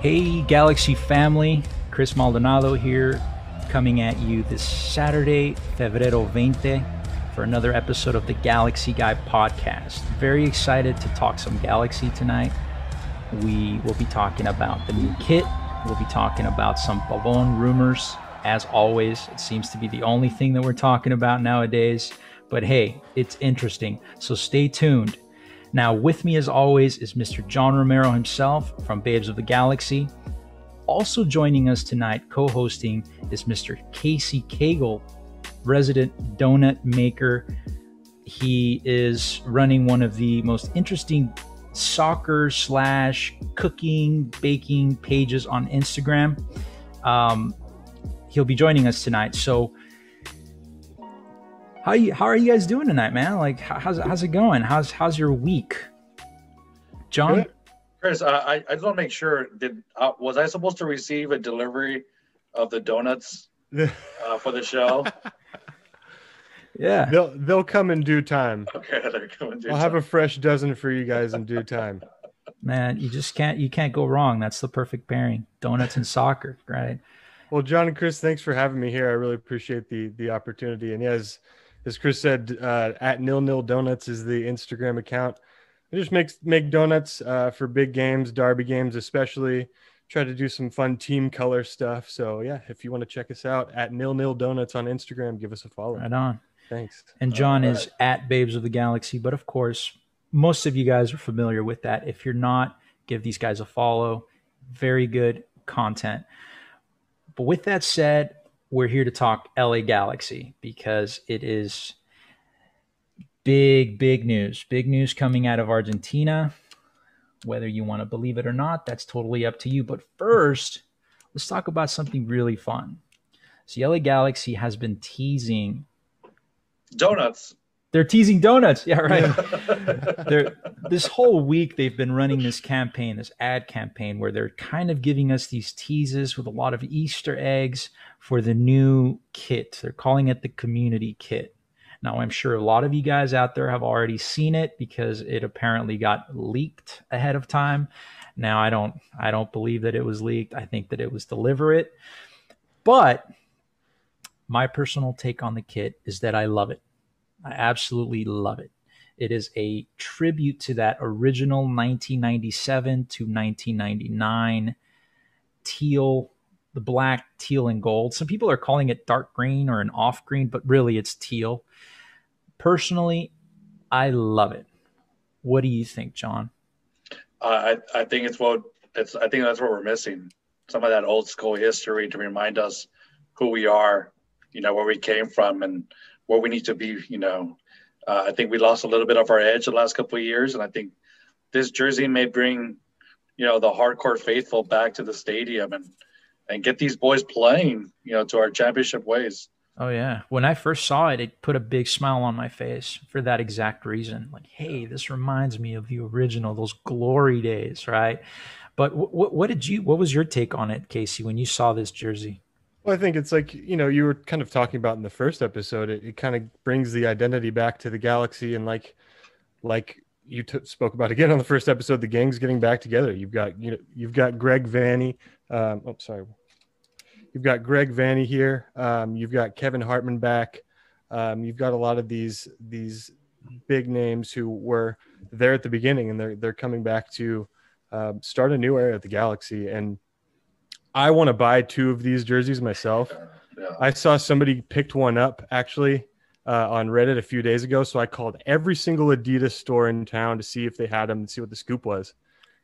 Hey Galaxy family, Chris Maldonado here, coming at you this Saturday, Febrero 20, for another episode of the Galaxy Guy podcast. Very excited to talk some Galaxy tonight. We will be talking about the new kit. We'll be talking about some Pavone rumors. As always, it seems to be the only thing that we're talking about nowadays. But hey, it's interesting, so stay tuned. Now, with me as always is Mr. John Romero himself from Babes of the Galaxy. Also joining us tonight, co-hosting, is Mr. Casey Cagle, resident donut maker. He is running one of the most interesting soccer / cooking, baking pages on Instagram. He'll be joining us tonight. So how are you guys doing tonight, man? Like, how's it going? How's your week, John? Good. Chris, I just want to make sure. Was I supposed to receive a delivery of the donuts for the show? Yeah, they'll come in due time. Okay, they're coming. I'll have a fresh dozen for you guys in due time. Man, you can't go wrong. That's the perfect pairing: donuts and soccer, right? Well, John and Chris, thanks for having me here. I really appreciate the opportunity. And yeah, as Chris said, at @nil donuts is the Instagram account. I just make donuts for big games, derby games especially. Try to do some fun team color stuff. So yeah, if you want to check us out at @nil donuts on Instagram, give us a follow. Right on. Thanks. And John is at Babes of the Galaxy. But of course, most of you guys are familiar with that. If you're not, give these guys a follow. Very good content. But with that said, we're here to talk LA Galaxy because it is big news. Big news coming out of Argentina. Whether you want to believe it or not, that's totally up to you. But first, let's talk about something really fun. So LA Galaxy has been teasing donuts. They're teasing donuts. Yeah, right. This whole week, they've been running this campaign, this ad campaign, where they're kind of giving us these teases with a lot of Easter eggs for the new kit. They're calling it the community kit. Now, I'm sure a lot of you guys out there have already seen it because it apparently got leaked ahead of time. Now, I don't believe that it was leaked. I think that it was deliberate. But my personal take on the kit is that I love it. I absolutely love it. It is a tribute to that original 1997 to 1999 teal, the black, teal, and gold. Some people are calling it dark green or an off green, but really it's teal. Personally, I love it. What do you think, John? I think I think that's what we're missing. Some of that old school history to remind us who we are, where we came from, and where we need to be. I think we lost a little bit of our edge the last couple of years, and I think this jersey may bring, the hardcore faithful back to the stadium and get these boys playing, to our championship ways. Oh yeah, when I first saw it, it put a big smile on my face for that exact reason. Like, hey, this reminds me of the original, those glory days, right? But what was your take on it, Casey, when you saw this jersey? Well, I think it's like, you were kind of talking about in the first episode, it kind of brings the identity back to the Galaxy. And like you spoke about again on the first episode, the gang's getting back together. You've got Greg Vanny. You've got Greg Vanny here. You've got Kevin Hartman back. You've got a lot of these big names who were there at the beginning, and they're coming back to start a new era at the Galaxy. And I want to buy 2 of these jerseys myself. Yeah. I saw somebody picked one up actually on Reddit a few days ago. So I called every single Adidas store in town to see if they had them and see what the scoop was.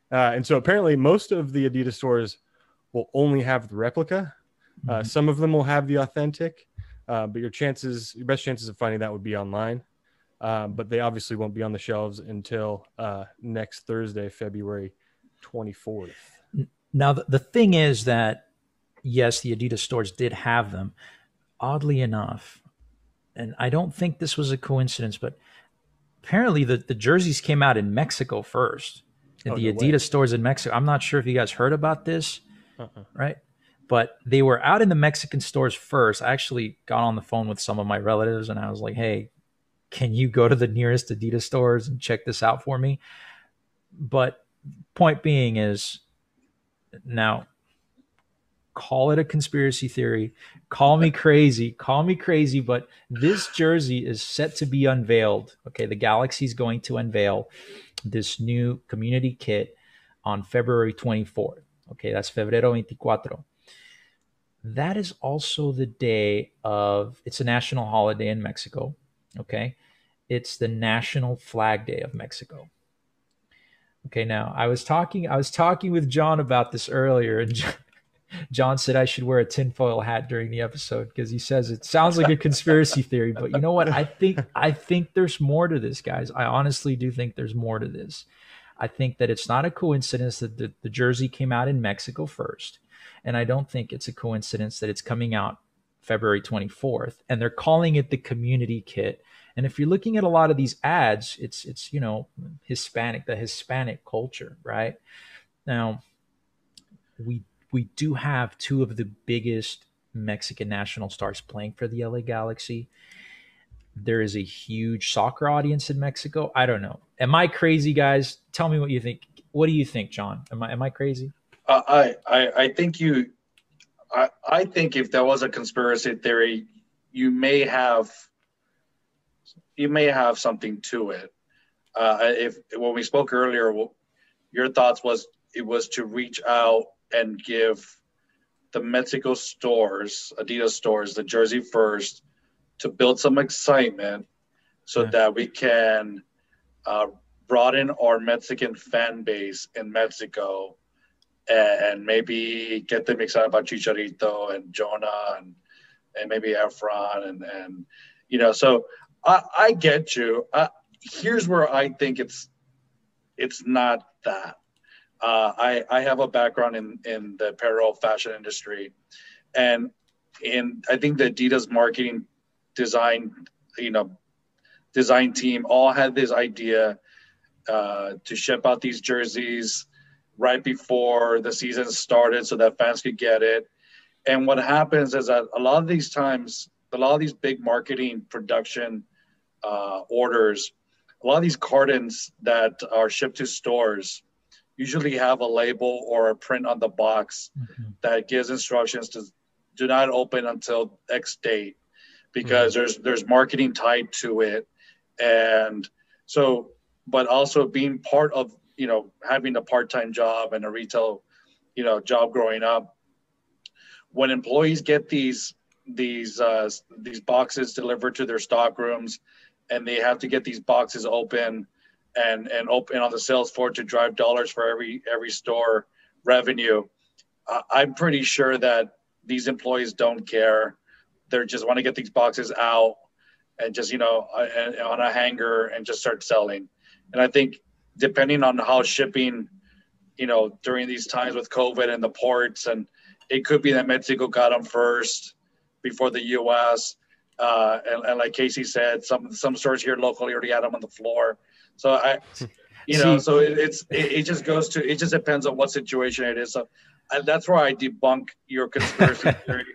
And so apparently most of the Adidas stores will only have the replica. Some of them will have the authentic, but your best chances of finding that would be online. But they obviously won't be on the shelves until next Thursday, February 24th. Now, the thing is that, yes, the Adidas stores did have them. Oddly enough, and I don't think this was a coincidence, but apparently the jerseys came out in Mexico first. In the Adidas stores in Mexico. I'm not sure if you guys heard about this, right? But they were out in the Mexican stores first. I actually got on the phone with some of my relatives, and I was like, hey, can you go to the nearest Adidas stores and check this out for me? But point being is, Now, call it a conspiracy theory, call me crazy, but this jersey is set to be unveiled. Okay, the Galaxy's going to unveil this new community kit on February 24th. Okay, that's Febrero 24. That is also the day of, it's a national holiday in Mexico. Okay, it's the National Flag Day of Mexico. Okay, now I was talking with John about this earlier, and John said I should wear a tinfoil hat during the episode because he says it sounds like a conspiracy theory. But you know what? I think there's more to this, guys. I honestly do think there's more to this. I think that it's not a coincidence that the jersey came out in Mexico first. And I don't think it's a coincidence that it's coming out February 24th. And they're calling it the community kit. And if you're looking at a lot of these ads, it's the Hispanic culture, right? Now, we do have two of the biggest Mexican national stars playing for the LA Galaxy. There is a huge soccer audience in Mexico. I don't know. Am I crazy, guys? Tell me what you think. What do you think, John? Am I crazy? I think I think if there was a conspiracy theory, you may have something to it. If when we spoke earlier, your thoughts was it was to reach out and give the Mexico stores, Adidas stores, the jersey first to build some excitement so that we can broaden our Mexican fan base in Mexico and maybe get them excited about Chicharito and Jonah and maybe Efron and so I get you. Here's where I think it's not that. I have a background in the apparel fashion industry, and I think the Adidas marketing design team all had this idea to ship out these jerseys right before the season started so that fans could get it. And what happens is that a lot of these big marketing production orders, a lot of these cartons that are shipped to stores usually have a label or a print on the box that gives instructions to do not open until X date because there's marketing tied to it. And so, but also being part of, having a part-time job and a retail, job growing up, when employees get these boxes delivered to their stock rooms and they have to get these boxes open and open on the sales floor to drive dollars for every store revenue, I'm pretty sure that these employees don't care. They just want to get these boxes out and just, on a hanger and just start selling. And I think depending on how shipping, during these times with COVID and the ports, and it could be that Mexico got them first before the U.S. And like Casey said, some stores here locally already had them on the floor. So so it just goes to, it just depends on what situation it is. So that's where I debunk your conspiracy theory.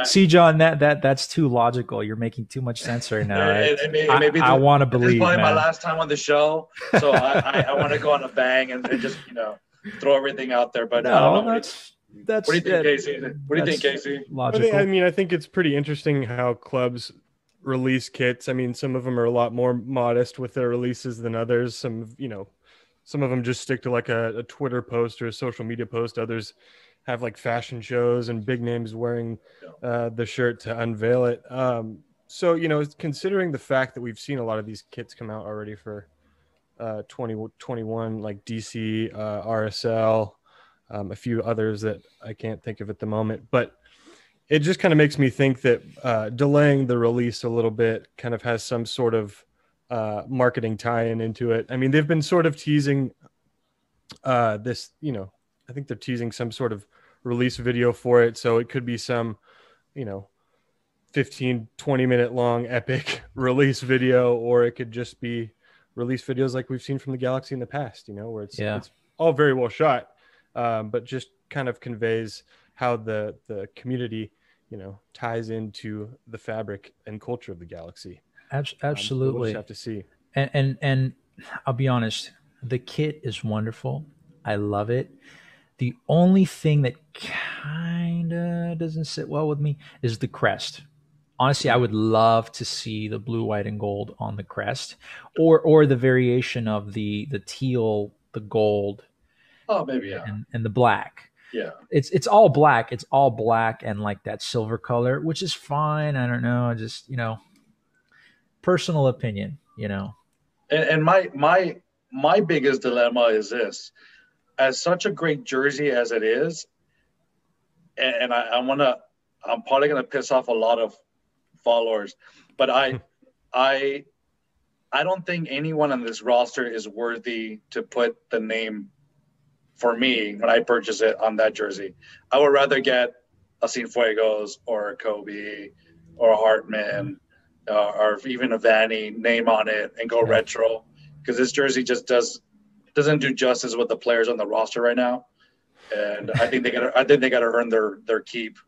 See, John, that's too logical. You're making too much sense right now. I want to believe. This is probably my last time on the show, so I want to go on a bang and just throw everything out there. But no, that's. What do you think, Casey? What do you think, Casey? Logical. I think it's pretty interesting how clubs release kits. I mean, some of them are a lot more modest with their releases than others. Some of them just stick to like a Twitter post or a social media post. Others have like fashion shows and big names wearing the shirt to unveil it. So, considering the fact that we've seen a lot of these kits come out already for 2021, like DC, RSL, a few others that I can't think of at the moment, but it just kind of makes me think that delaying the release a little bit kind of has some sort of marketing tie-in into it. I mean, they've been sort of teasing this, I think they're teasing some sort of release video for it. So it could be some, 15, 20 minute long epic release video, or it could just be release videos like we've seen from the Galaxy in the past, where it's all very well shot, but just kind of conveys how the community, ties into the fabric and culture of the Galaxy. Absolutely. We'll just have to see. And I'll be honest, the kit is wonderful. I love it. The only thing that kind of doesn't sit well with me is the crest. Honestly, I would love to see the blue, white, and gold on the crest, or the variation of the teal, the gold, Oh, maybe, yeah. and the black. Yeah. It's all black. It's all black and like that silver color, which is fine. I don't know. Just, personal opinion, And my biggest dilemma is this. As such a great jersey as it is, and I'm probably gonna piss off a lot of followers, but I don't think anyone on this roster is worthy to put the name for me when I purchase it on that jersey. I would rather get a Cienfuegos or a Kobe or a Hartman or even a Vanny name on it and go retro, because this jersey just doesn't do justice with the players on the roster right now. And I think they gotta earn their keep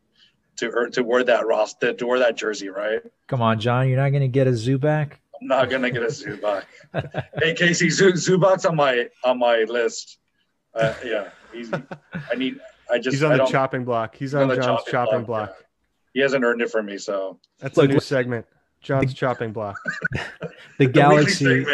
to wear that roster, to wear that jersey, right? Come on, John, you're not gonna get a Zubac? I'm not gonna get a Zubac. Hey, Casey, Zubac's on my list. Yeah, easy. He's on the chopping block. He's on John's chopping block. Yeah. He hasn't earned it from me, so that's a new segment. John's chopping block. The Galaxy.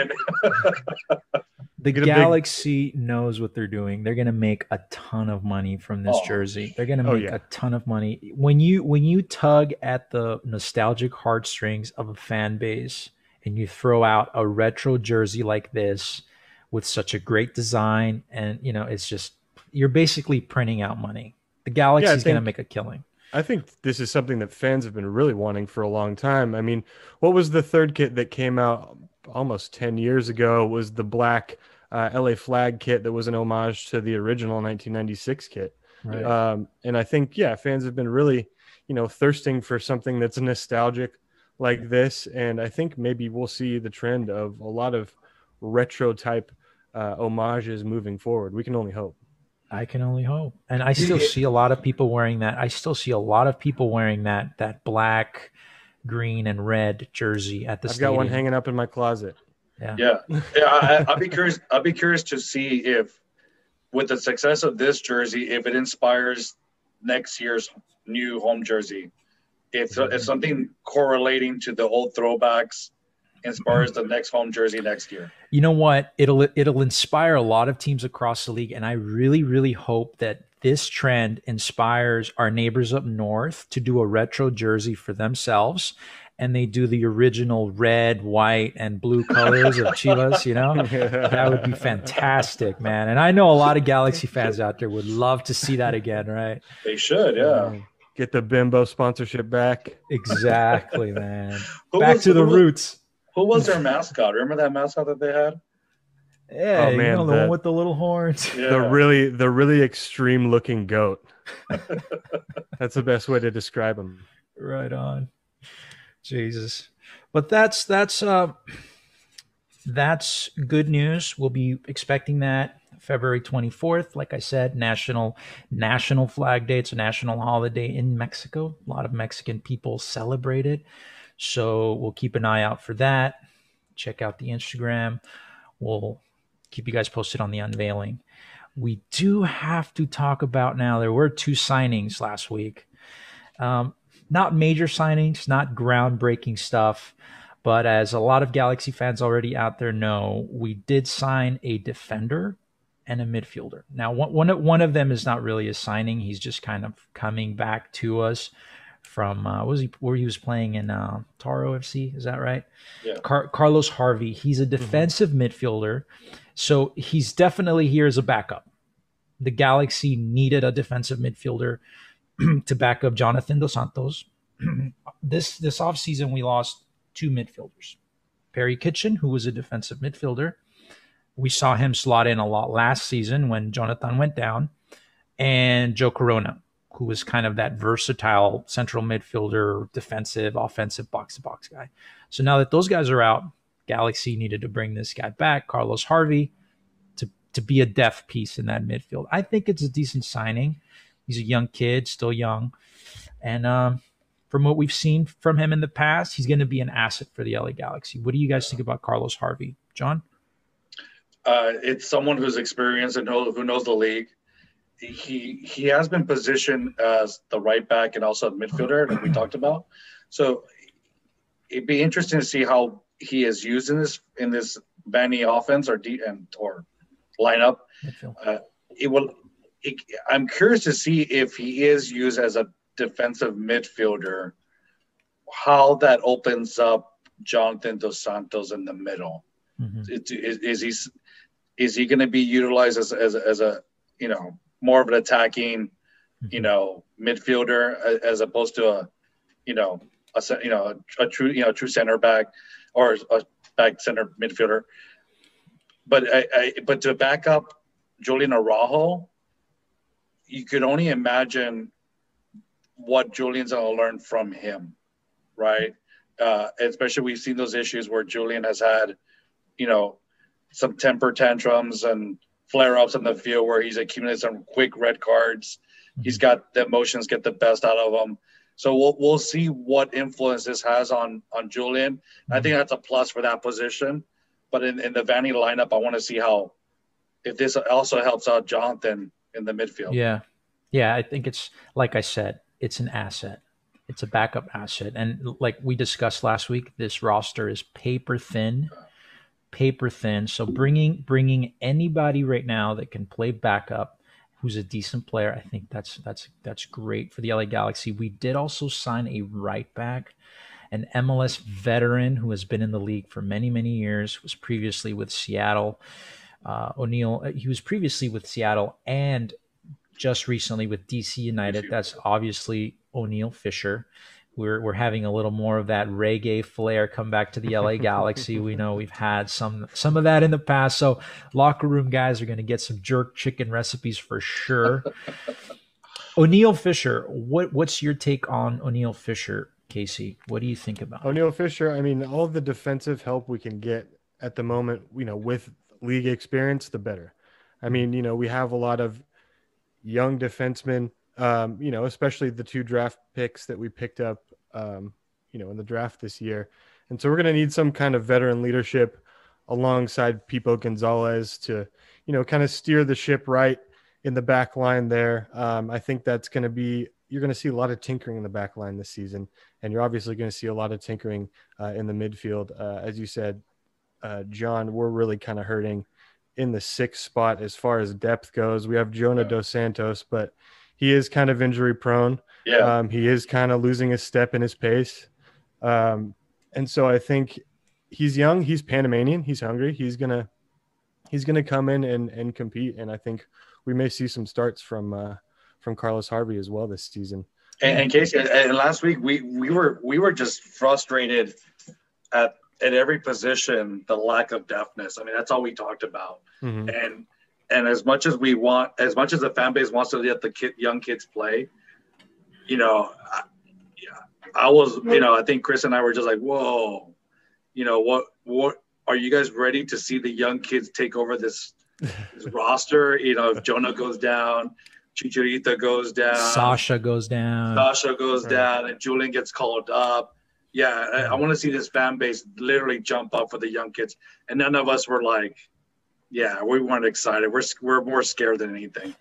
The Galaxy knows what they're doing. They're going to make a ton of money from this jersey. They're going to make a ton of money. When you tug at the nostalgic heartstrings of a fan base and you throw out a retro jersey like this with such a great design, and it's just, you're basically printing out money. The Galaxy is going to make a killing. I think this is something that fans have been really wanting for a long time. I mean, what was the third kit that came out almost 10 years ago? Was the black LA Flag kit that was an homage to the original 1996 kit. Right. And I think, fans have been really, thirsting for something that's nostalgic like this. And I think maybe we'll see the trend of a lot of retro type homages moving forward. We can only hope. I can only hope. And I still see a lot of people wearing that. I still see a lot of people wearing that black, green, and red jersey at the stadium. I've got one hanging up in my closet. Yeah. I'll be curious. I'll be curious to see if, with the success of this jersey, if it inspires next year's new home jersey. If something correlating to the old throwbacks inspires the next home jersey next year. You know what? It'll inspire a lot of teams across the league, and I really, really hope that this trend inspires our neighbors up north to do a retro jersey for themselves, and they do the original red, white, and blue colors of Chivas, That would be fantastic, man. And I know a lot of Galaxy fans out there would love to see that again, right? They should, yeah. Get the Bimbo sponsorship back. Exactly, man. Back to the roots. Who was their mascot? Remember that mascot that they had? Yeah, the one with the little horns. Yeah. The really extreme looking goat. That's the best way to describe him. Right on. Jesus. But that's good news. We'll be expecting that February 24th. Like I said, National Flag Day. It's a national holiday in Mexico. A lot of Mexican people celebrate it. So we'll keep an eye out for that. Check out the Instagram. We'll keep you guys posted on the unveiling. We do have to talk about now, there were 2 signings last week. Not major signings, not groundbreaking stuff, but as a lot of Galaxy fans already out there know, we did sign a defender and a midfielder. Now, one of them is not really a signing. He's just kind of coming back to us from where he was playing in Taro FC. Is that right? Yeah. Carlos Harvey. He's a defensive midfielder, so he's definitely here as a backup. The Galaxy needed a defensive midfielder to back up Jonathan Dos Santos. This offseason, we lost 2 midfielders. Perry Kitchen, who was a defensive midfielder. We saw him slot in a lot last season when Jonathan went down. And Joe Corona, who was kind of that versatile central midfielder, defensive, offensive, box-to-box guy. So now that those guys are out, Galaxy needed to bring this guy back, Carlos Harvey, to be a depth piece in that midfield. I think it's a decent signing. He's a young kid, still young. And from what we've seen from him in the past, he's going to be an asset for the LA Galaxy. What do you guys think about Carlos Harvey? John? It's someone who's experienced and who knows the league. he has been positioned as the right back and also a midfielder, like we talked about. So it'd be interesting to see how he is used in this Vanny offense or lineup. It will. I'm curious to see if he is used as a defensive midfielder, how that opens up Jonathan Dos Santos in the middle. Mm-hmm. Is he going to be utilized as a more of an attacking midfielder as opposed to a true center back or a back center midfielder? But to back up Julian Araujo, you could only imagine what Julian's going to learn from him, right? Especially we've seen those issues where Julian has had, some temper tantrums and flare-ups in the field where he's accumulated some quick red cards. Mm-hmm. He's got the emotions get the best out of him. So we'll see what influence this has on Julian. Mm-hmm. I think that's a plus for that position. But in the Vanny lineup, I want to see if this also helps out Jonathan in the midfield. Yeah, I think it's, like I said, it's an asset. It's a backup asset. And like we discussed last week, this roster is paper thin. So bringing anybody right now that can play backup who's a decent player, I think that's great for the LA Galaxy. We did also sign a right back, an MLS veteran who has been in the league for many, many years, was previously with Seattle. O'Neal, he was previously with Seattle and just recently with DC United. That's obviously O'Neal Fisher. We're having a little more of that reggae flair come back to the LA Galaxy. We know we've had some of that in the past. So locker room guys are going to get some jerk chicken recipes for sure. O'Neal Fisher, what's your take on O'Neal Fisher, Casey? What do you think about O'Neal Fisher? I mean, all the defensive help we can get at the moment, with league experience, the better. I mean, we have a lot of young defensemen, especially the 2 draft picks that we picked up, in the draft this year. And so we're going to need some kind of veteran leadership alongside Pipo Gonzalez to, kind of steer the ship right in the back line there. I think that's going to be, you're going to see a lot of tinkering in the back line this season. And you're obviously going to see a lot of tinkering in the midfield. As you said, John, we're really kind of hurting in the 6th spot as far as depth goes. We have Jonah Dos Santos, but he is kind of injury prone. Yeah. He is kind of losing his step in his pace. And so I think he's young, he's Panamanian, he's hungry. He's gonna come in and compete. And I think we may see some starts from Carlos Harvey as well this season. And Casey, and last week we were just frustrated at every position, the lack of deftness. I mean, that's all we talked about. Mm-hmm. And as much as the fan base wants to let the young kids play, I was, I think Chris and I were just like, whoa, what are you guys ready to see the young kids take over this roster? If Jonah goes down, Chicharito goes down, Sasha goes down, and Julian gets called up. Yeah, I want to see this fan base literally jump up for the young kids. And none of us were like, yeah, we weren't excited. We're more scared than anything.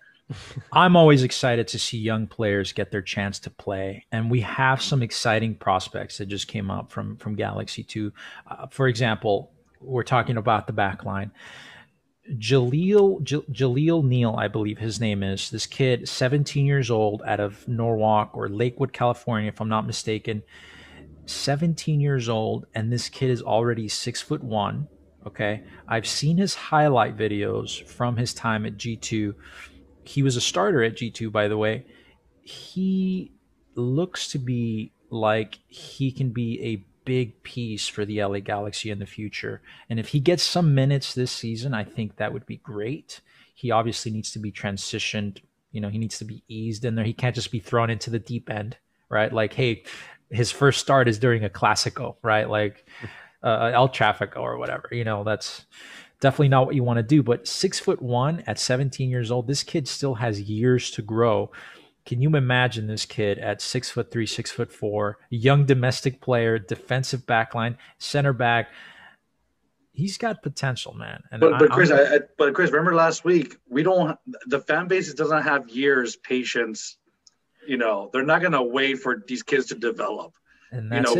I'm always excited to see young players get their chance to play. And we have some exciting prospects that just came up from Galaxy 2. For example, we're talking about the back line. Jaleel Neal, I believe his name is. This kid, 17 years old, out of Norwalk or Lakewood, California, if I'm not mistaken. 17 years old, and this kid is already 6'1". Okay, I've seen his highlight videos from his time at G2. He was a starter at G2, by the way. He looks to be like he can be a big piece for the LA Galaxy in the future. And if he gets some minutes this season, I think that would be great. He obviously needs to be transitioned. He needs to be eased in there. He can't just be thrown into the deep end, right? Like, hey, his first start is during a Classico, right? Like El Trafico or whatever. That's definitely not what you want to do. But 6'1" at 17 years old, this kid still has years to grow. Can you imagine this kid at 6'3", 6'4", young domestic player, defensive backline, center back? he's got potential, man. And but Chris, remember last week the fan base doesn't have years patience. You know, they're not gonna wait for these kids to develop. And that's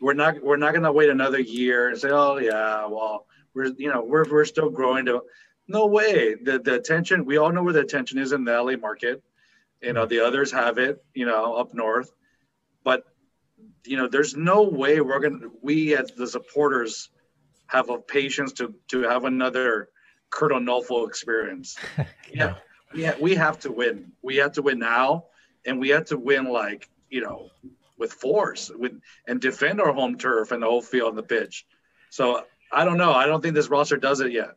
we're not gonna wait another year and say, oh yeah, well we're still growing to. No way. The attention, we all know where the attention is in the LA market. You know, the others have it, up north. But, there's no way we as the supporters have a patience to have another Kurt Onolfo experience. Yeah. We have to win. We have to win now. And we have to win with force and defend our home turf and the whole field and the pitch. So I don't know. I don't think this roster does it yet.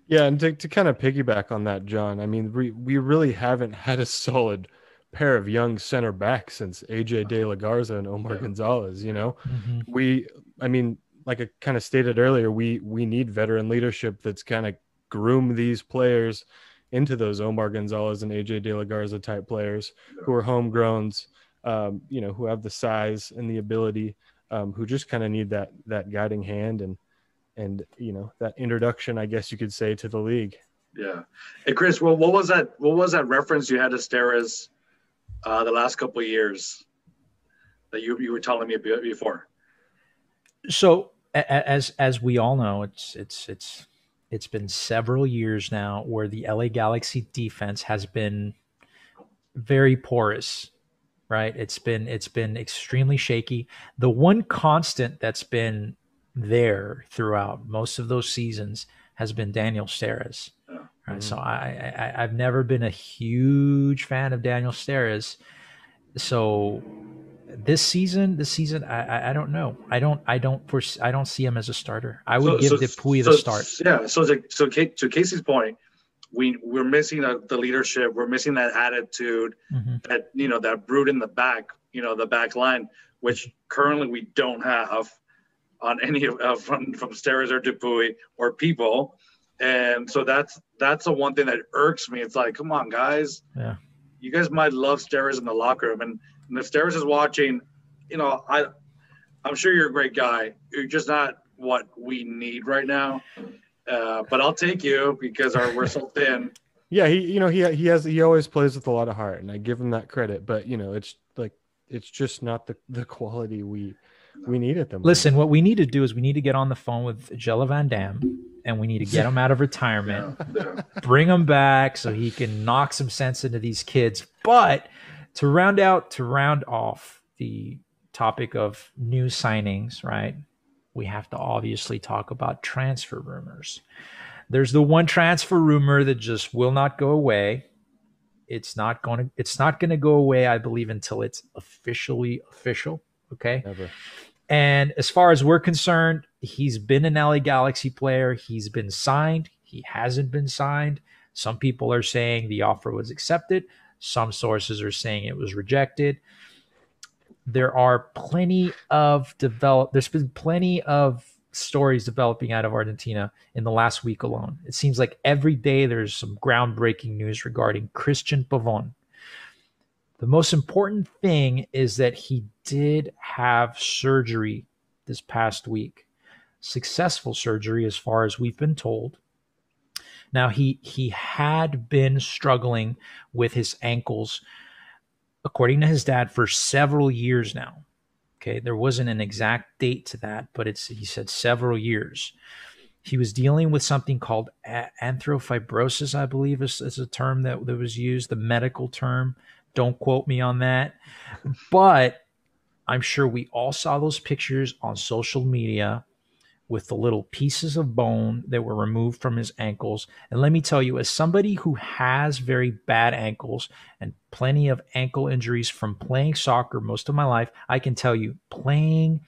Yeah, and to kind of piggyback on that, John, I mean, we really haven't had a solid pair of young center backs since AJ De La Garza and Omar Gonzalez, I mean, like I kind of stated earlier, we need veteran leadership that's kind of groom these players into those Omar Gonzalez and AJ De La Garza type players who are homegrowns, who have the size and the ability, who just kind of need that guiding hand and that introduction, I guess you could say, to the league. Yeah. Hey, Chris, well, what was that reference you had to Steres the last couple of years that you were telling me before? So as we all know, it's been several years now where the LA Galaxy defense has been very porous, right? It's been extremely shaky. The one constant that's been there throughout most of those seasons has been Daniel Steres. Yeah. Right. Mm-hmm. So I've never been a huge fan of Daniel Steres. So this season, I don't know. I don't see him as a starter. I would give Dupuy the start. Yeah. So to Casey's point, we're missing the leadership. We're missing that attitude, that that brute in the back, the back line, which currently we don't have on any of from Steres or Dupuy or people. And so that's the one thing that irks me. It's like, come on, guys. Yeah. You guys might love Steres in the locker room. And if Steres is watching, I'm sure you're a great guy. You're just not what we need right now. But I'll take you because we're so thin. Yeah, he always plays with a lot of heart, and I give him that credit. But it's just not the quality we need at the moment. Listen, what we need to do is we need to get on the phone with Jelle Van Dam, and we need to get him out of retirement, bring him back so he can knock some sense into these kids. But to round off the topic of new signings, right? We have to obviously talk about transfer rumors. There's the one transfer rumor that just will not go away. It's not going to go away, I believe, until it's officially official. Okay. Never. And as far as we're concerned, he's been an LA Galaxy player. He's been signed. He hasn't been signed. Some people are saying the offer was accepted. Some sources are saying it was rejected. There's been plenty of stories developing out of Argentina in the last week alone. It seems like every day there's some groundbreaking news regarding Christian Pavone. The most important thing is that he did have surgery this past week. Successful surgery as far as we've been told. Now, he had been struggling with his ankles, according to his dad, for several years now. Okay, there wasn't an exact date to that, but he said several years. He was dealing with something called arthrofibrosis, I believe is a term that was used, the medical term. Don't quote me on that. But I'm sure we all saw those pictures on social media with the little pieces of bone that were removed from his ankles. And let me tell you, as somebody who has very bad ankles and plenty of ankle injuries from playing soccer most of my life, I can tell you playing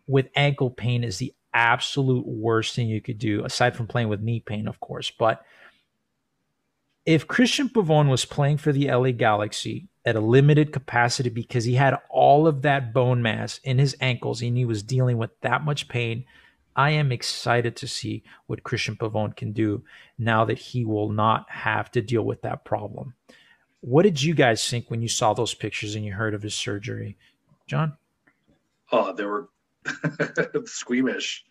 with ankle pain is the absolute worst thing you could do, aside from playing with knee pain, of course. But if Christian Pavone was playing for the LA Galaxy at a limited capacity because he had all of that bone mass in his ankles and he was dealing with that much pain, I am excited to see what Christian Pavone can do now that he will not have to deal with that problem. What did you guys think when you saw those pictures and you heard of his surgery? John? Oh, they were squeamish.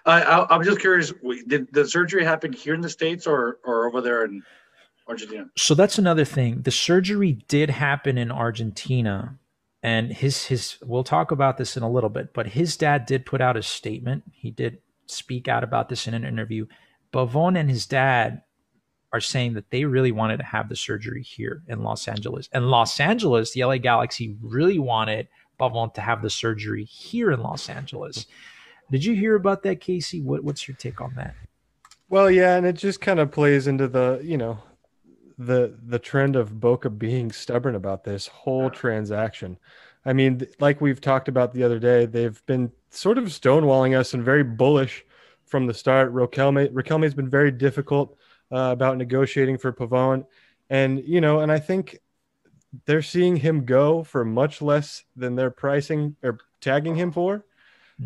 I'm just curious. Did the surgery happen here in the States or over there in Argentina? So that's another thing. The surgery did happen in Argentina, and his we'll talk about this in a little bit, but his dad did put out a statement. He did speak out about this in an interview. Pavone and his dad are saying that they really wanted to have the surgery here in Los Angeles. And Los Angeles, the LA Galaxy really wanted Pavone to have the surgery here in Los Angeles. Did you hear about that, Casey? What's your take on that? Well, yeah, and it just kind of plays into the, the trend of Boca being stubborn about this whole transaction. I mean, like we've talked about the other day, they've been sort of stonewalling us and very bullish from the start. Riquelme's been very difficult about negotiating for Pavone. And, and I think they're seeing him go for much less than they're pricing or tagging him for.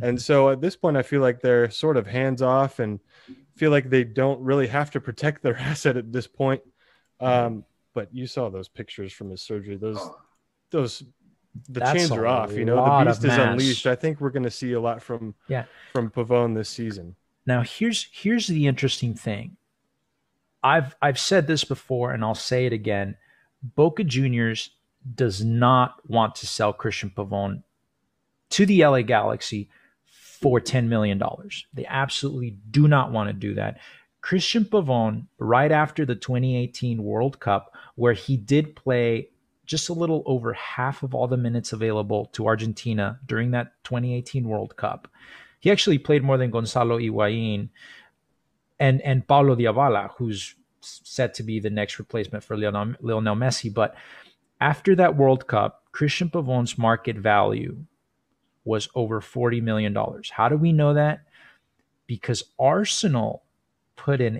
And so at this point, I feel like they're sort of hands off and feel like they don't really have to protect their asset at this point. But you saw those pictures from his surgery. The chains are off. The beast is unleashed. I think we're going to see a lot from Pavone this season. Now, here's the interesting thing. I've said this before, and I'll say it again. Boca Juniors does not want to sell Christian Pavone to the LA Galaxy for $10 million. They absolutely do not want to do that. Christian Pavone, right after the 2018 World Cup, where he did play just a little over half of all the minutes available to Argentina during that 2018 World Cup, he actually played more than Gonzalo Higuain and Paulo Dybala, who's set to be the next replacement for Lionel Messi. But after that World Cup, Christian Pavone's market value was over $40 million. How do we know that? Because Arsenal put in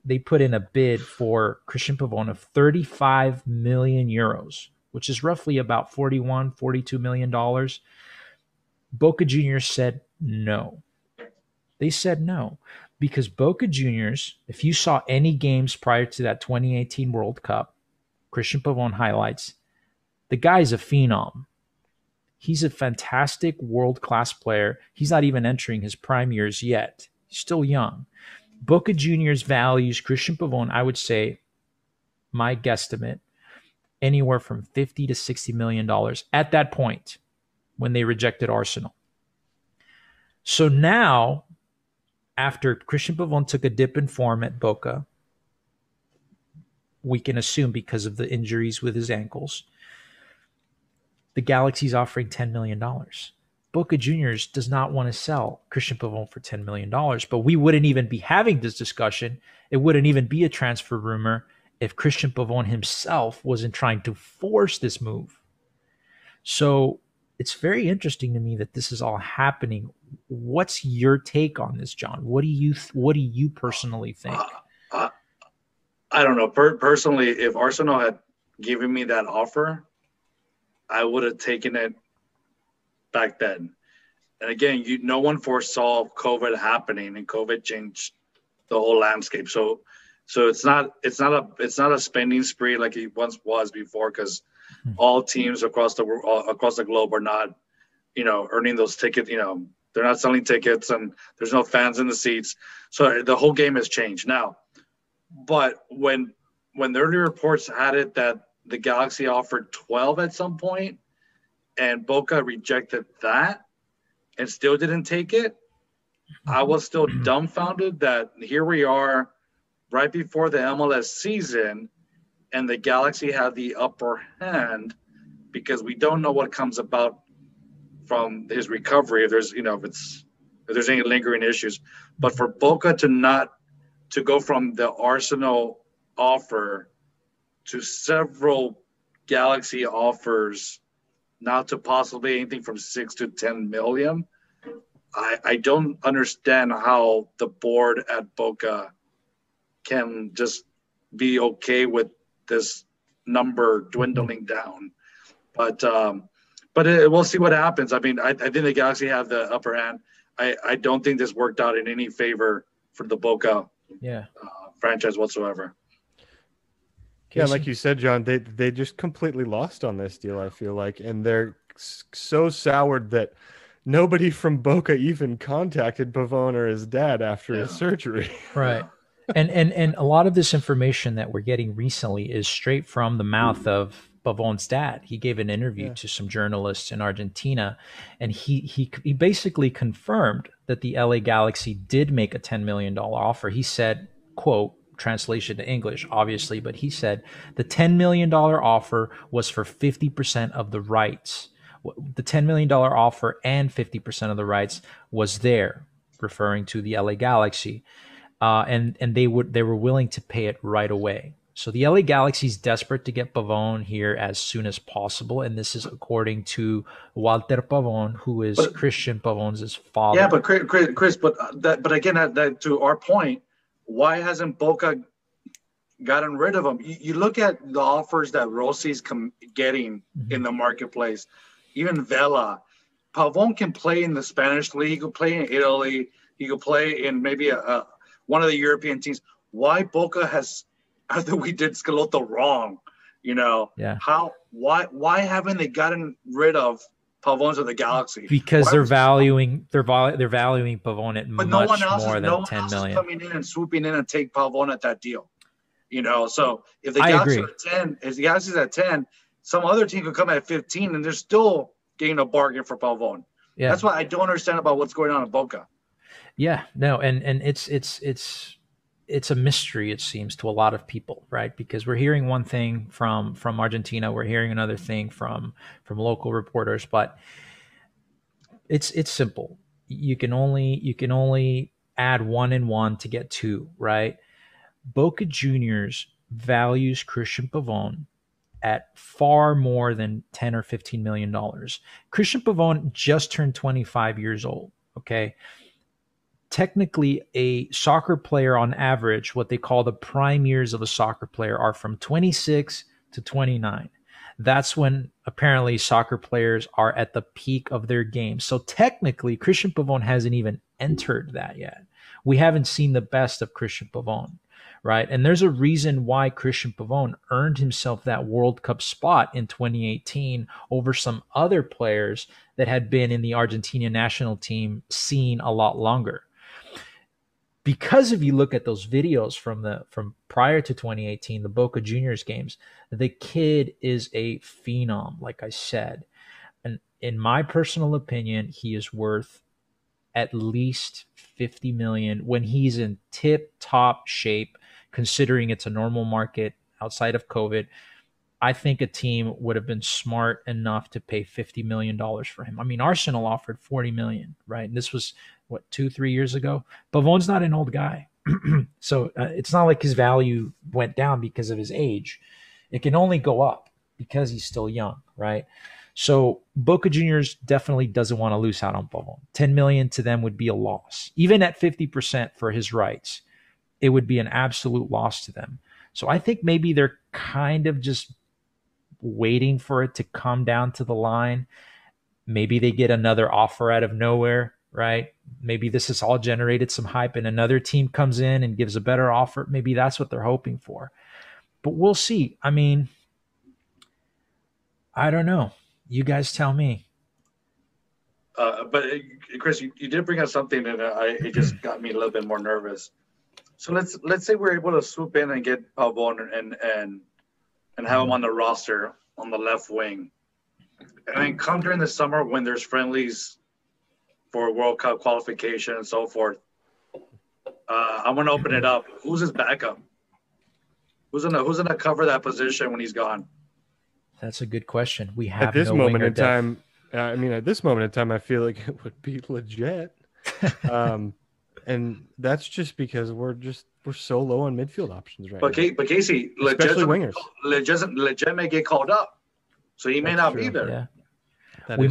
a bid for Christian Pavone of 35 million euros, which is roughly about $42 million. Boca Juniors said no. They said no because Boca Juniors, if you saw any games prior to that 2018 World Cup, Christian Pavone highlights, the guy's a phenom. He's a fantastic world-class player. He's not even entering his prime years yet. He's still young. Boca Juniors values Christian Pavone, I would say, my guesstimate, anywhere from $50 to $60 million at that point when they rejected Arsenal. So now, after Christian Pavone took a dip in form at Boca, we can assume because of the injuries with his ankles, the Galaxy's offering $10 million. Boca Juniors does not want to sell Christian Pavone for $10 million, but we wouldn't even be having this discussion. It wouldn't even be a transfer rumor if Christian Pavone himself wasn't trying to force this move. So it's very interesting to me that this is all happening. What's your take on this, John? What do you personally think? I don't know. Personally, if Arsenal had given me that offer, I would have taken it back then. And again, no one foresaw COVID happening, and COVID changed the whole landscape. So it's not a spending spree like it once was before, because all teams across the globe are not, earning those tickets. They're not selling tickets, and there's no fans in the seats. So the whole game has changed now. But when the early reports had it that the Galaxy offered 12 at some point, and Boca rejected that and still didn't take it, I was still dumbfounded that here we are right before the MLS season, and the Galaxy have the upper hand because we don't know what comes about from his recovery. If there's, if there's any lingering issues, but for Boca to go from the Arsenal offer to several Galaxy offers, not to possibly anything from 6 to 10 million. I don't understand how the board at Boca can just be okay with this number dwindling down. But we'll see what happens. I mean, I think the Galaxy have the upper hand. I don't think this worked out in any favor for the Boca franchise whatsoever. Yeah, like you said, John, they just completely lost on this deal, I feel like. And they're so soured that, nobody from Boca even contacted Pavone or his dad after his surgery. Right. And a lot of this information that we're getting recently is straight from the mouth of Pavone's dad. He gave an interview to some journalists in Argentina, and he basically confirmed that the LA Galaxy did make a $10 million offer. He said, quote, translation to English, obviously, but he said the $10 million offer was for 50% of the rights. The $10 million offer and 50% of the rights was there, referring to the LA Galaxy. And they were willing to pay it right away. So the LA Galaxy is desperate to get Pavone here as soon as possible, and this is according to Walter Pavone, who is Christian Pavone's father. Yeah, but Chris, but again, that to our point, why hasn't Boca gotten rid of him? You look at the offers that Rossi's getting in the marketplace, even Vela. Pavone can play in the Spanish league. He could play in Italy. He could play in maybe one of the European teams. Why Boca has, after we did Schelotto wrong, Yeah. Why haven't they gotten rid of Pavone's of the Galaxy? Because they're valuing Pavone at much more than 10 million. Coming in and swooping in and take Pavone at that deal. So if the Galaxy's at 10, some other team could come at 15 and they're still getting a bargain for Pavone. Yeah. That's what I don't understand about what's going on in Boca. Yeah, no, and it's a mystery, it seems, to a lot of people, right? Because we're hearing one thing from Argentina, we're hearing another thing from local reporters, but it's simple. You can only add 1 and 1 to get 2, right? Boca Juniors values Christian Pavone at far more than $10 or $15 million. Christian Pavone just turned 25 years old, okay? Technically, a soccer player on average, what they call the prime years of a soccer player, are from 26 to 29. That's when apparently soccer players are at the peak of their game. So technically, Christian Pavone hasn't even entered that yet. We haven't seen the best of Christian Pavone, right? And there's a reason why Christian Pavone earned himself that World Cup spot in 2018 over some other players that had been in the Argentina national team scene a lot longer. Because if you look at those videos from prior to 2018, the Boca Juniors games, the kid is a phenom, like I said. And in my personal opinion, he is worth at least 50 million when he's in tip-top shape, considering it's a normal market outside of COVID. I think a team would have been smart enough to pay $50 million for him. I mean, Arsenal offered $40 million, right? And this was, 2-3 years ago? Pavone's not an old guy. So it's not like his value went down because of his age. It can only go up because he's still young, right? So Boca Juniors definitely doesn't want to lose out on Pavone. 10 million to them would be a loss. Even at 50% for his rights, it would be an absolute loss to them. So I think maybe they're kind of just waiting for it to come down to the line. Maybe they get another offer out of nowhere, right? Maybe this has all generated some hype and another team comes in and gives a better offer. Maybe that's what they're hoping for. But we'll see. I mean, I don't know. You guys tell me. But Chris, you did bring up something that it just got me a little bit more nervous. So let's say we're able to swoop in and get Pavone and have him on the roster on the left wing. And then come during the summer when there's friendlies for World Cup qualification and so forth. I'm gonna open it up. Who's his backup? Who's gonna cover that position when he's gone? That's a good question. We have at this moment in time. At this moment in time, I feel like it would be legit. And that's just because we're so low on midfield options right now. But Casey, especially wingers. Legit may get called up, so he may not be there. Yeah. We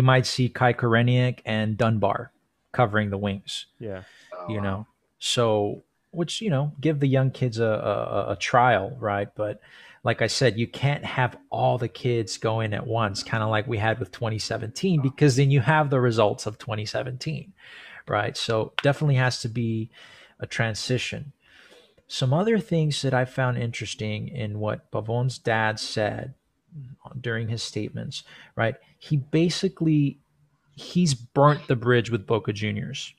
might see Kai Koreniuk and Dunbar covering the wings. Yeah, so which give the young kids a trial, right? But like I said, you can't have all the kids go in at once, kind of like we had with 2017, because then you have the results of 2017. Right. So definitely has to be a transition. Some other things that I found interesting in what Pavone's dad said during his statements, right? He basically he's burnt the bridge with Boca Juniors.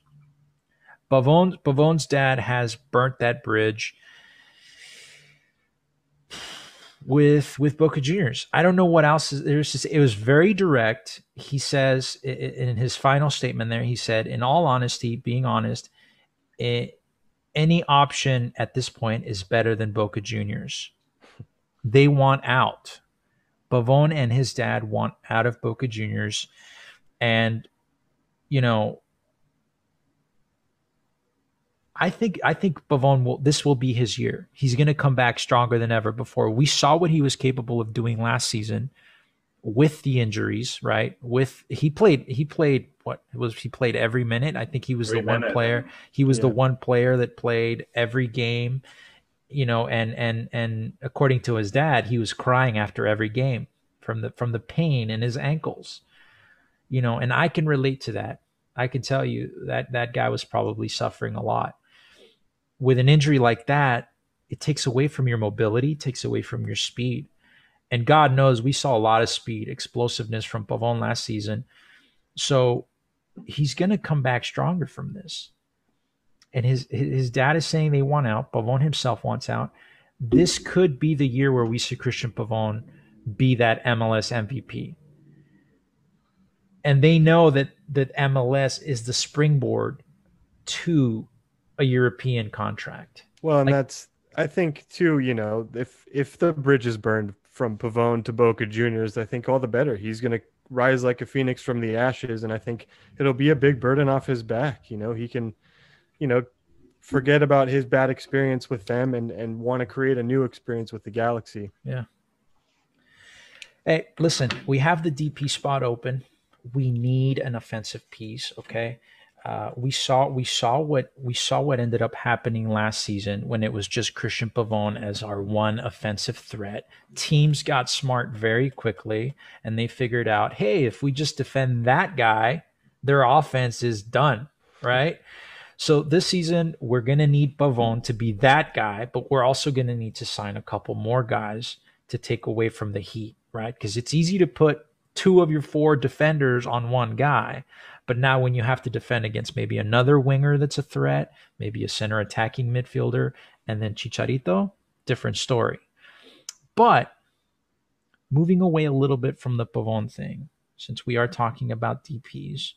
Pavone's dad has burnt that bridge with Boca Juniors. I don't know what else there's to say. It was very direct. He says in his final statement there, he said, in all honesty, being honest, any option at this point is better than Boca Juniors. They want out. Pavone and his dad want out of Boca Juniors. And, you know, I think Pavone this will be his year. He's going to come back stronger than ever before. We saw what he was capable of doing last season with the injuries, right? He played every minute. I think he was the one player. He was the one player that played every game, you know, and according to his dad, he was crying after every game from the pain in his ankles. You know, and I can relate to that. I can tell you that guy was probably suffering a lot. With an injury like that, it takes away from your mobility, takes away from your speed. And God knows we saw a lot of speed, explosiveness from Pavone last season. So he's going to come back stronger from this. And his dad is saying they want out. Pavone himself wants out. This could be the year where we see Christian Pavone be that MLS MVP. And they know that MLS is the springboard to a European contract. Well, and that's, I think too, you know, if the bridge is burned from Pavone to Boca Juniors, I think all the better. He's going to rise like a phoenix from the ashes. And I think it'll be a big burden off his back. You know, he can, you know, forget about his bad experience with them and want to create a new experience with the Galaxy. Yeah. Hey, listen, we have the DP spot open. We need an offensive piece. Okay. We saw what ended up happening last season when it was just Christian Pavone as our one offensive threat. Teams got smart very quickly and they figured out, hey, if we just defend that guy, their offense is done, right? So this season, we're going to need Pavone to be that guy, but we're also going to need to sign a couple more guys to take away from the heat, right? Because it's easy to put 2 of your 4 defenders on one guy. But now when you have to defend against maybe another winger that's a threat, maybe a center attacking midfielder, and then Chicharito, different story. But moving away a little bit from the Pavone thing, since we are talking about DPs,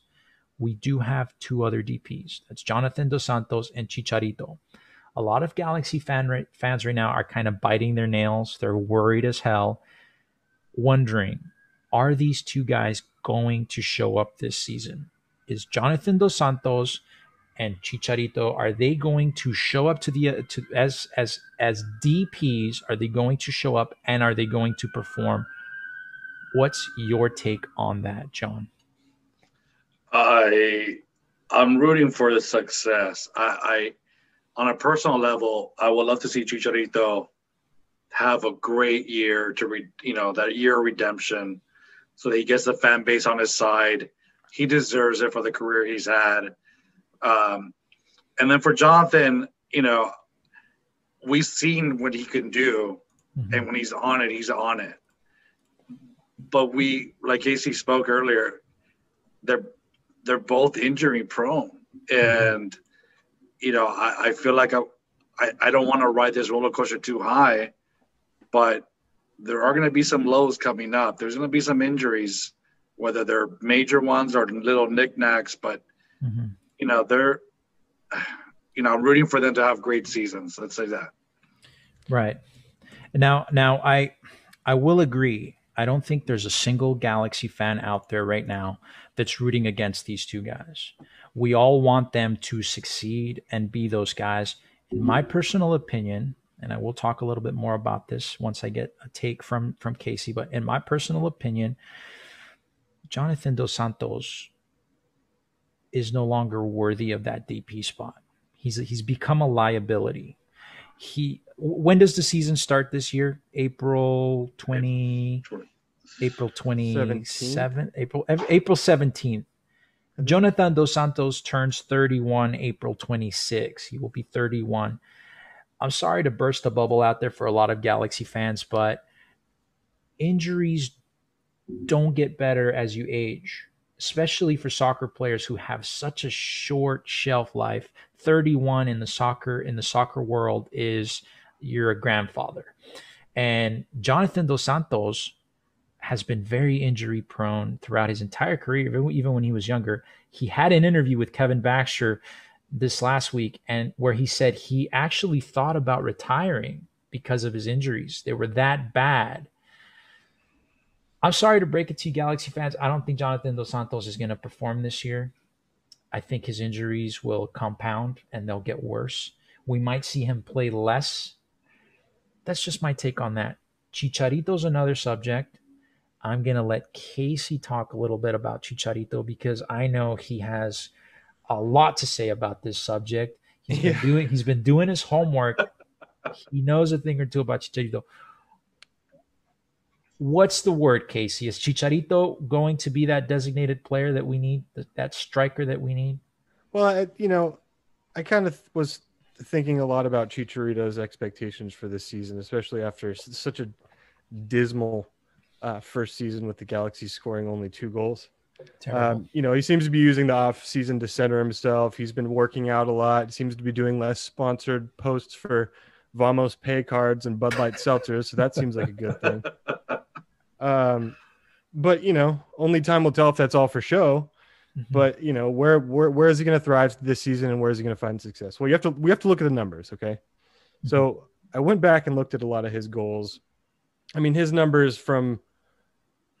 we do have 2 other DPs. That's Jonathan Dos Santos and Chicharito. A lot of Galaxy fans right now are kind of biting their nails. They're worried as hell, wondering, are these 2 guys going to show up this season? Is Jonathan Dos Santos and Chicharito, are they going to show up as DPs? Are they going to show up and are they going to perform? What's your take on that, John? I'm rooting for the success. I on a personal level, I would love to see Chicharito have a great year that year of redemption, so that he gets the fan base on his side. He deserves it for the career he's had. And then for Jonathan, you know, we've seen what he can do, and when he's on it, he's on it. But like Casey spoke earlier, they're both injury prone, and you know, I feel like I don't want to ride this roller coaster too high, but there are going to be some lows coming up. There's going to be some injuries, whether they're major ones or little knickknacks, but you know, I'm rooting for them to have great seasons. Let's say that. Right. Now I will agree. I don't think there's a single Galaxy fan out there right now that's rooting against these 2 guys. We all want them to succeed and be those guys. In my personal opinion, and I will talk a little bit more about this once I get a take from Casey, but in my personal opinion, Jonathan Dos Santos is no longer worthy of that DP spot. He's become a liability. When does the season start this year? April 27th, April 17th. Jonathan Dos Santos turns 31 April 26. He will be 31. I'm sorry to burst a bubble out there for a lot of Galaxy fans, but injuries don't get better as you age, especially for soccer players who have such a short shelf life. 31 in the soccer world is you're a grandfather. And Jonathan Dos Santos has been very injury prone throughout his entire career, even when he was younger. He had an interview with Kevin Baxter this last week, and where he said he actually thought about retiring because of his injuries. They were that bad. I'm sorry to break it to you, Galaxy fans. I don't think Jonathan Dos Santos is going to perform this year. I think his injuries will compound and they'll get worse. We might see him play less. That's just my take on that. Chicharito's another subject. I'm going to let Casey talk a little bit about Chicharito because I know he has a lot to say about this subject. He's been doing his homework. He knows a thing or two about Chicharito. What's the word, Casey? Is Chicharito going to be that designated player that we need, that striker that we need? Well, I kind of was thinking a lot about Chicharito's expectations for this season, especially after such a dismal first season with the Galaxy scoring only 2 goals. He seems to be using the off season to center himself. He's been working out a lot. Seems to be doing less sponsored posts for Vamos pay cards and Bud Light seltzers. So that seems like a good thing. But only time will tell if that's all for show. Mm-hmm. But where is he going to thrive this season, and where is he going to find success? Well, we have to look at the numbers. Okay. Mm-hmm. So I went back and looked at a lot of his goals. I mean, his numbers from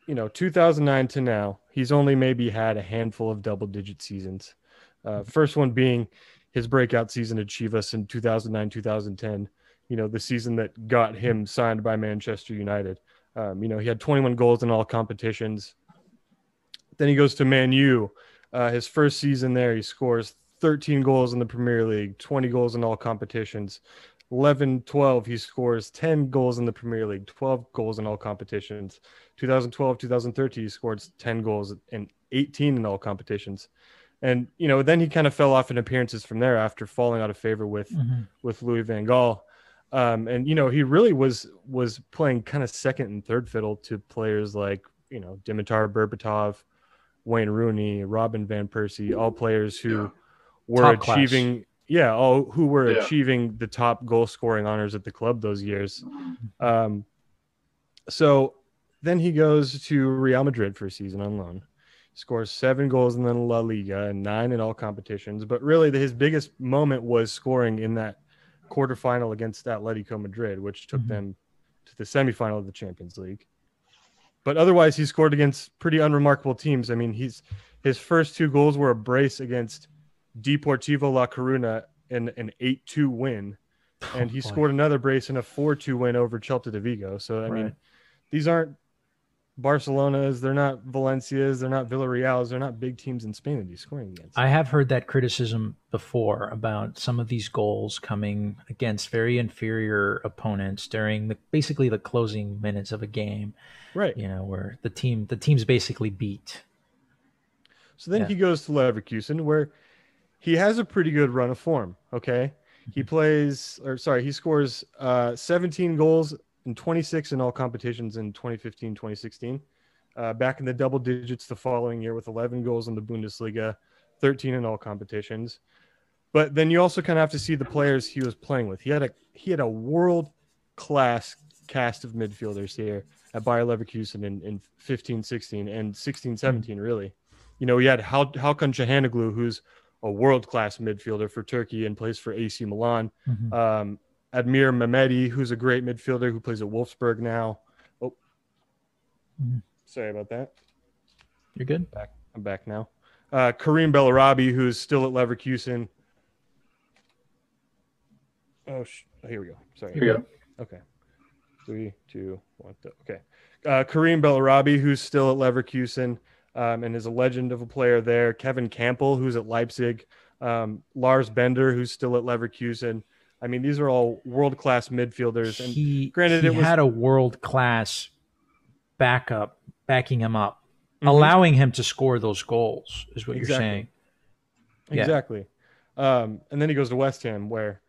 2009 to now, he's only maybe had a handful of double-digit seasons. First one being his breakout season at Chivas in 2009-2010. The season that got him signed by Manchester United. He had 21 goals in all competitions. Then he goes to Man U. His first season there, he scores 13 goals in the Premier League, 20 goals in all competitions. 11-12, he scores 10 goals in the Premier League, 12 goals in all competitions. 2012-2013, he scored 10 goals and 18 in all competitions. And, then he kind of fell off in appearances from there after falling out of favor with Louis van Gaal. And, he really was playing kind of second and third fiddle to players like, Dimitar Berbatov, Wayne Rooney, Robin Van Persie, all players who were top achieving class. Who were achieving the top goal scoring honors at the club those years. So then he goes to Real Madrid for a season on loan, scores 7 goals in the La Liga and 9 in all competitions. But really his biggest moment was scoring in that quarterfinal against Atletico Madrid, which took them to the semifinal of the Champions League. But otherwise he scored against pretty unremarkable teams. I mean, his first 2 goals were a brace against Deportivo La Coruna in an 8-2 win, and he scored another brace in a 4-2 win over Celta de Vigo. So I mean, these aren't Barcelona's, they're not Valencia's, they're not Villarreal's, they're not big teams in Spain that he's scoring against. I have heard that criticism before about some of these goals coming against very inferior opponents during basically the closing minutes of a game, right? Where the team's basically beat. So then he goes to Leverkusen, where he has a pretty good run of form. Okay. He scores 17 goals and 26 in all competitions in 2015, 2016. Back in the double digits the following year with 11 goals in the Bundesliga, 13 in all competitions. But then you also kind of have to see the players he was playing with. He had a world-class cast of midfielders here at Bayer Leverkusen in 15, 16 and 16, 17, really. He had Hakan Çalhanoğlu, who's a world-class midfielder for Turkey and plays for AC Milan. Admir Mehmeti, who's a great midfielder who plays at Wolfsburg now. Sorry about that. You're good. I'm back now. Karim Bellarabi, who's still at Leverkusen. Here we go. Sorry. Here we go. Okay. 3, 2, 1. Okay. Karim Bellarabi, who's still at Leverkusen. And is a legend of a player there. Kevin Campbell, who's at Leipzig. Lars Bender, who's still at Leverkusen. I mean, these are all world-class midfielders. And he had a world-class backup backing him up, allowing him to score those goals, is what you're saying. Exactly. And then he goes to West Ham, where,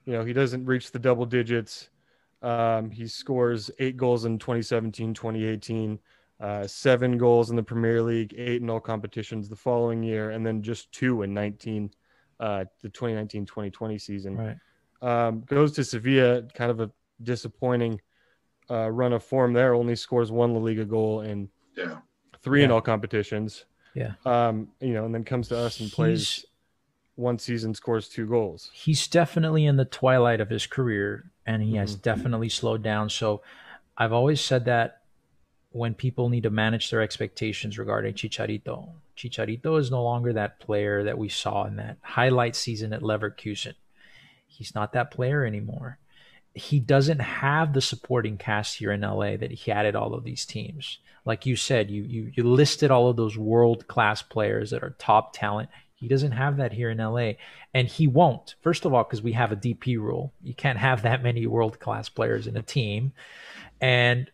he doesn't reach the double digits. He scores 8 goals in 2017, 2018. 7 goals in the Premier League, 8 in all competitions the following year, and then just 2 in the 2019-2020 season. Right. Goes to Sevilla, kind of a disappointing run of form there. Only scores 1 La Liga goal and 3 in all competitions. Yeah. And then comes to us and plays 1 season, scores 2 goals. He's definitely in the twilight of his career, and he has definitely slowed down. So I've always said that when people need to manage their expectations regarding Chicharito is no longer that player that we saw in that highlight season at Leverkusen. He's not that player anymore. He doesn't have the supporting cast here in LA that he had at all of these teams. Like you said, you listed all of those world-class players that are top talent. He doesn't have that here in LA, and he won't. First of all, because we have a DP rule. You can't have that many world-class players in a team. And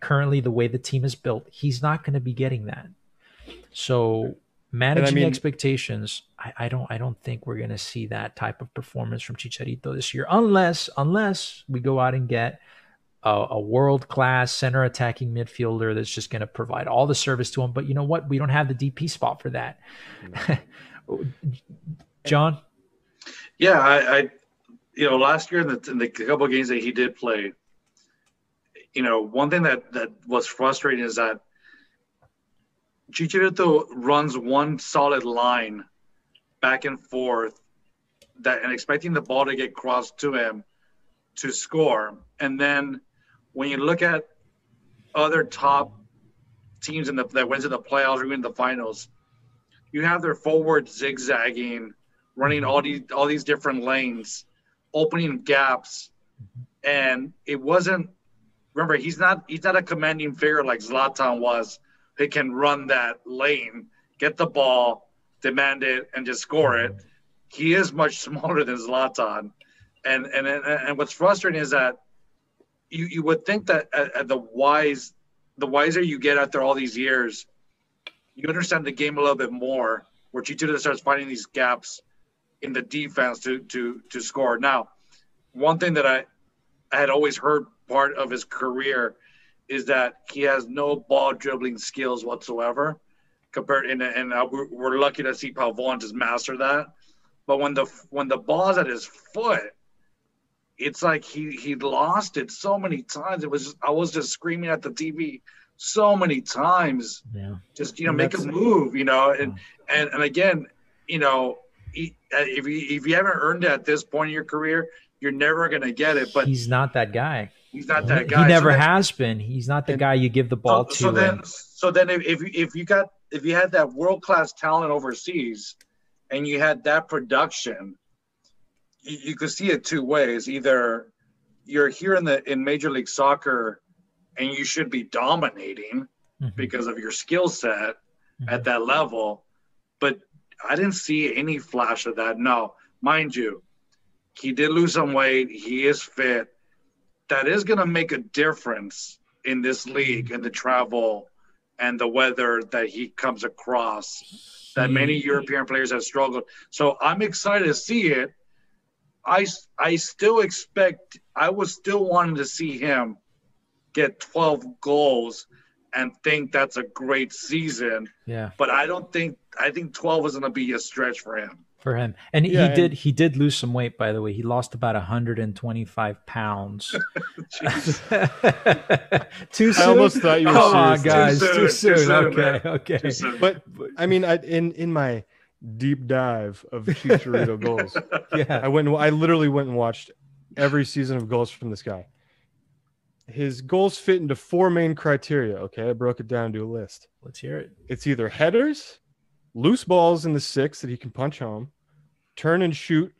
currently the way the team is built, he's not going to be getting that. So managing expectations, I don't think we're going to see that type of performance from Chicharito this year, unless we go out and get a world-class center attacking midfielder that's just going to provide all the service to him. But you know what? We don't have the DP spot for that. John? Yeah, I last year in the couple of games that he did play, one thing that was frustrating is that Chicharito runs one solid line back and forth and expecting the ball to get crossed to him to score. And then when you look at other top teams that went to the playoffs or even the finals, you have their forward zigzagging, running all these different lanes, opening gaps, and it wasn't. Remember, he's not a commanding figure like Zlatan was. He can run that lane, get the ball, demand it, and just score it. He is much smaller than Zlatan, and what's frustrating is that you would think that the wiser you get after all these years, you understand the game a little bit more. Where Chicharito starts finding these gaps in the defense to score. Now, one thing that I had always heard part of his career is that he has no ball dribbling skills whatsoever. We're lucky to see Pavone just master that. But when the ball's at his foot, it's like he lost it so many times. I was just screaming at the TV so many times. Yeah. Just make a move, and again, if you haven't earned it at this point in your career, you're never gonna get it. But he's not that guy. He's not that guy. He never has been. He's not the guy you give the ball to. So then, if you had that world-class talent overseas, and you had that production, you could see it 2 ways. Either you're here in Major League Soccer, and you should be dominating because of your skill set at that level, but I didn't see any flash of that. No, mind you, he did lose some weight. He is fit. That is going to make a difference in this league and the travel and the weather that he comes across that many European players have struggled. So I'm excited to see it. I was still wanting to see him get 12 goals and think that's a great season. Yeah. But I think 12 is going to be a stretch for him. And he did lose some weight, by the way. He lost about 125 pounds. Too soon? I almost thought you were Come on, serious. guys. Too soon. Okay. Too soon. But I mean, in my deep dive of Chicharito goals, I literally went and watched every season of goals from this guy. His goals fit into 4 main criteria. Okay, I broke it down to a list. Let's hear it. It's either headers, loose balls in the 6 that he can punch home, turn and shoot,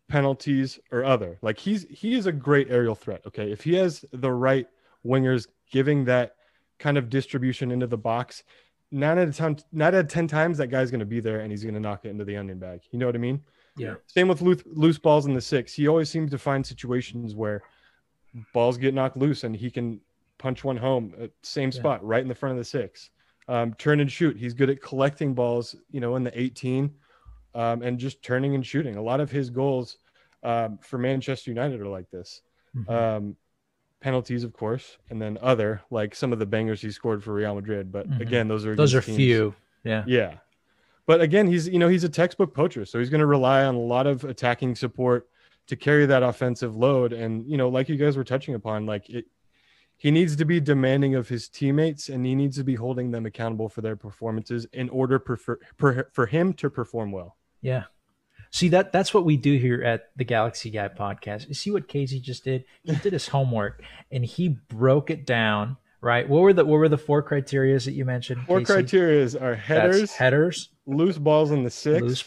penalties, or other. Like he is a great aerial threat. Okay, if he has the right wingers giving that kind of distribution into the box, 9 out of 10 times that guy's going to be there and he's going to knock it into the onion bag. You know what I mean? Yeah. Same with loose balls in the 6. He always seems to find situations where balls get knocked loose and he can punch one home at the same spot, right in the front of the 6. Turn and shoot. He's good at collecting balls, in the 18, and just turning and shooting. A lot of his goals for Manchester United are like this. penalties, of course, and then other, like some of the bangers he scored for Real Madrid. But again, those are teams. few. Yeah. But again, he's a textbook poacher, so he's going to rely on a lot of attacking support to carry that offensive load. And like you guys were touching upon, he needs to be demanding of his teammates, and he needs to be holding them accountable for their performances in order for him to perform well. Yeah. See, that's what we do here at the Galaxy Guy podcast. You see what Casey just did? He did his homework and he broke it down, right? What were the 4 criteria that you mentioned? Four Casey? criteria are headers, loose balls in the 6,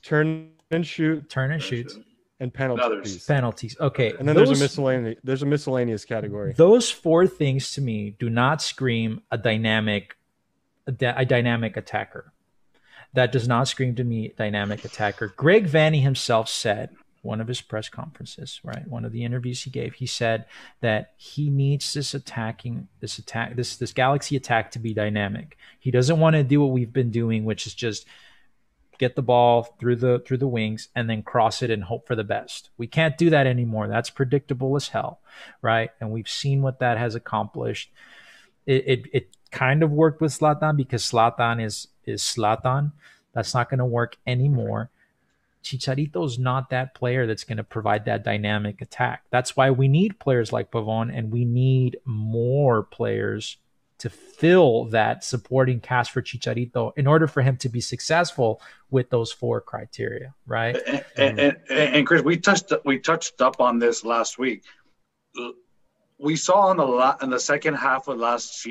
turn and shoot, and penalties. Okay. And then there's a miscellaneous category. Those 4 things to me do not scream a dynamic attacker. That does not scream to me dynamic attacker. Greg Vanney himself said, one of his press conferences, right? One of the interviews he gave, he said that he needs this Galaxy attack to be dynamic. He doesn't want to do what we've been doing, which is just get the ball through the wings and then cross it and hope for the best. We can't do that anymore. That's predictable as hell, right? And we've seen what that has accomplished. It kind of worked with Zlatan because Zlatan is Zlatan. That's not going to work anymore. Chicharito's not that player that's going to provide that dynamic attack. That's why we need players like Pavone, and we need more players to fill that supporting cast for Chicharito in order for him to be successful with those 4 criteria, right? And Chris, we touched up on this last week. We saw in the second half of last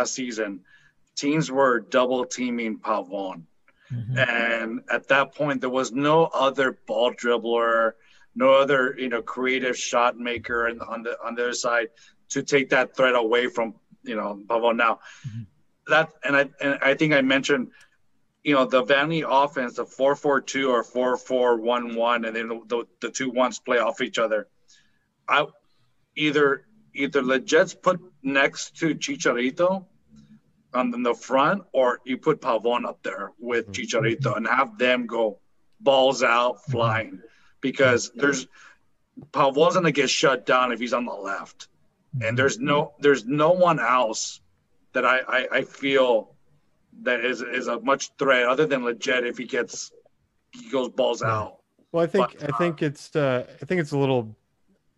season, teams were double teaming Pavon. And at that point, there was no other ball dribbler, no other creative shot maker on the other side to take that threat away from Pavon. Now I think I mentioned the Vanney offense, the 4-4-2 or 4-4-1-1, and then the 2 1s play off each other. Either Leget's put next to Chicharito on the front, or you put Pavon up there with Chicharito and have them go balls out flying, because Pavon's gonna get shut down if he's on the left, and there's no one else that I feel that is a much threat other than Leget if he goes balls out. Well, I think it's a little